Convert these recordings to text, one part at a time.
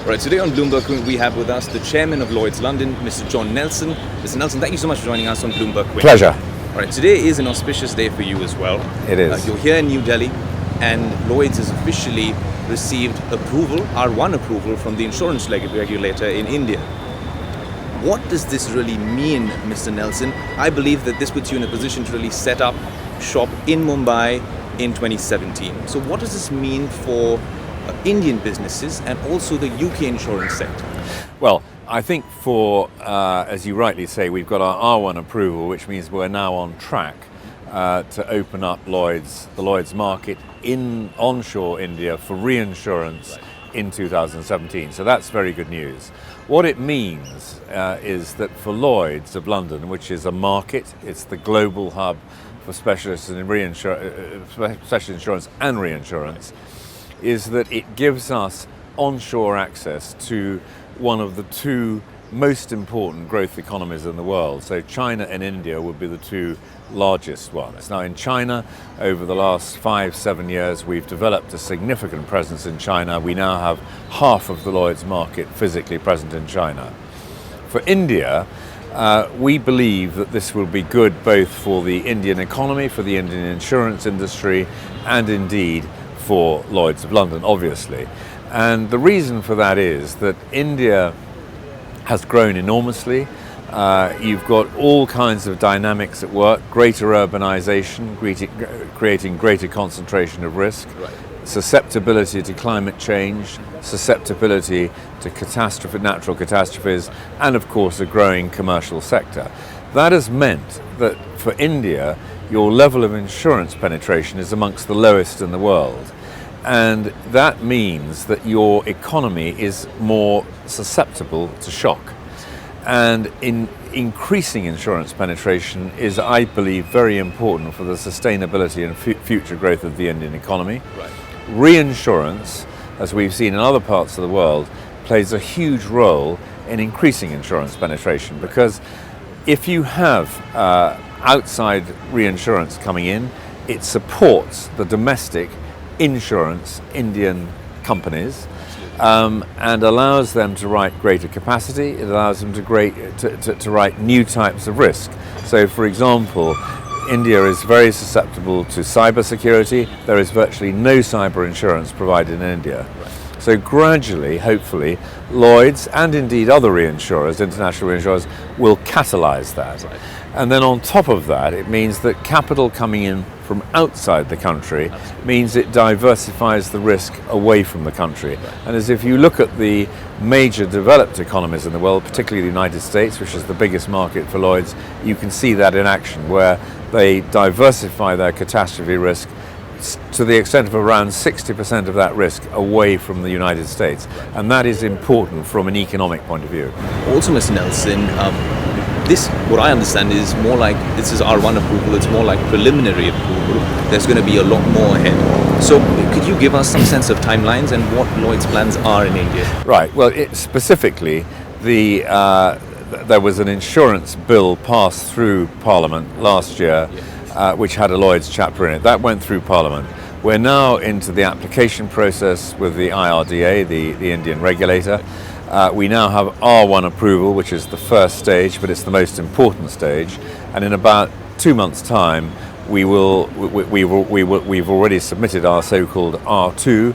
Right, today on Bloomberg Quint, we have with us the chairman of Lloyd's London, Mr. John Nelson. Mr. Nelson, thank you so much for joining us on Bloomberg Quint. Pleasure. All right, today is an auspicious day for you as well. It is. You're here in New Delhi, and Lloyd's has officially received approval, R1 approval, from the insurance regulator in India. What does this really mean, Mr. Nelson? I believe that this puts you in a position to really set up shop in Mumbai in 2017. So what does this mean for Indian businesses and also the UK insurance sector? Well, I think as you rightly say, we've got our R1 approval, which means we're now on track to open up the Lloyd's market in onshore India for reinsurance in 2017. So that's very good news. What it means is that for Lloyd's of London, which is a market, it's the global hub for specialist insurance and reinsurance, is that it gives us onshore access to one of the two most important growth economies in the world. So China and India would be the two largest ones. Now in China, over the last 5-7 years, we've developed a significant presence in China. We now have half of the Lloyd's market physically present in China. For India, we believe that this will be good both for the Indian economy, for the Indian insurance industry, and indeed for Lloyd's of London, obviously. And the reason for that is that India has grown enormously. You've got all kinds of dynamics at work, greater urbanization, creating greater concentration of risk, susceptibility to climate change, susceptibility to natural catastrophes, and of course a growing commercial sector. That has meant that for India, your level of insurance penetration is amongst the lowest in the world. And that means that your economy is more susceptible to shock. And increasing insurance penetration is, I believe, very important for the sustainability and future growth of the Indian economy. Reinsurance, as we've seen in other parts of the world, plays a huge role in increasing insurance penetration, because if you have outside reinsurance coming in, it supports the domestic insurance Indian companies and allows them to write greater capacity. It allows them to write new types of risk. So for example, India is very susceptible to cyber security. There is virtually no cyber insurance provided in India. So gradually, hopefully, Lloyd's and indeed other reinsurers, international reinsurers, will catalyze that. And then on top of that, it means that capital coming in from outside the country means it diversifies the risk away from the country. And as if you look at the major developed economies in the world, particularly the United States, which is the biggest market for Lloyd's, you can see that in action, where they diversify their catastrophe risk to the extent of around 60% of that risk away from the United States. And that is important from an economic point of view. Also, Mr. Nelson, this, what I understand, is more like, this is R1 approval, it's more like preliminary approval. There's going to be a lot more ahead. So could you give us some sense of timelines and what Lloyd's plans are in India? Right, well, specifically, there was an insurance bill passed through Parliament last year, which had a Lloyd's chapter in it. That went through Parliament. We're now into the application process with the IRDA, the Indian regulator. We now have R1 approval, which is the first stage, but it's the most important stage. And in about 2 months' time, we've already submitted our so-called R2.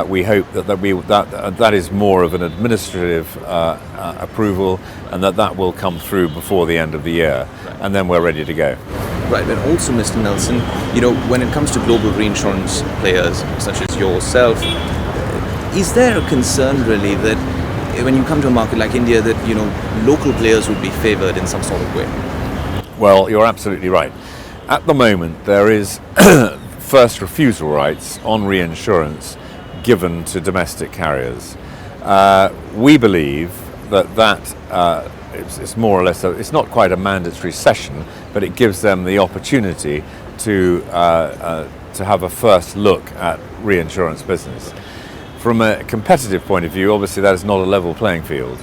We hope that is more of an administrative approval, and that will come through before the end of the year, and then we're ready to go. Right, but also, Mr. Nelson, when it comes to global reinsurance players such as yourself, is there a concern really that when you come to a market like India that, local players would be favored in some sort of way? Well, you're absolutely right. At the moment, there is first refusal rights on reinsurance given to domestic carriers. We believe that it's more or less, it's not quite a mandatory cession, but it gives them the opportunity to have a first look at reinsurance business. From a competitive point of view, obviously that is not a level playing field.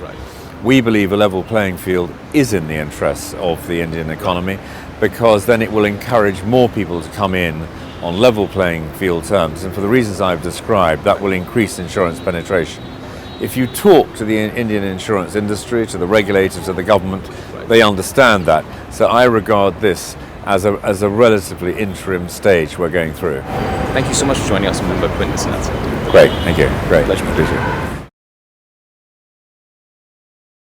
We believe a level playing field is in the interests of the Indian economy, because then it will encourage more people to come in on level playing field terms, and for the reasons I've described, that will increase insurance penetration. if you talk to the Indian insurance industry, to the regulators, to the government, they understand that. So I regard this as a relatively interim stage we're going through. Thank you so much for joining us, Member Quinn. Great, thank you. Great. Pleasure.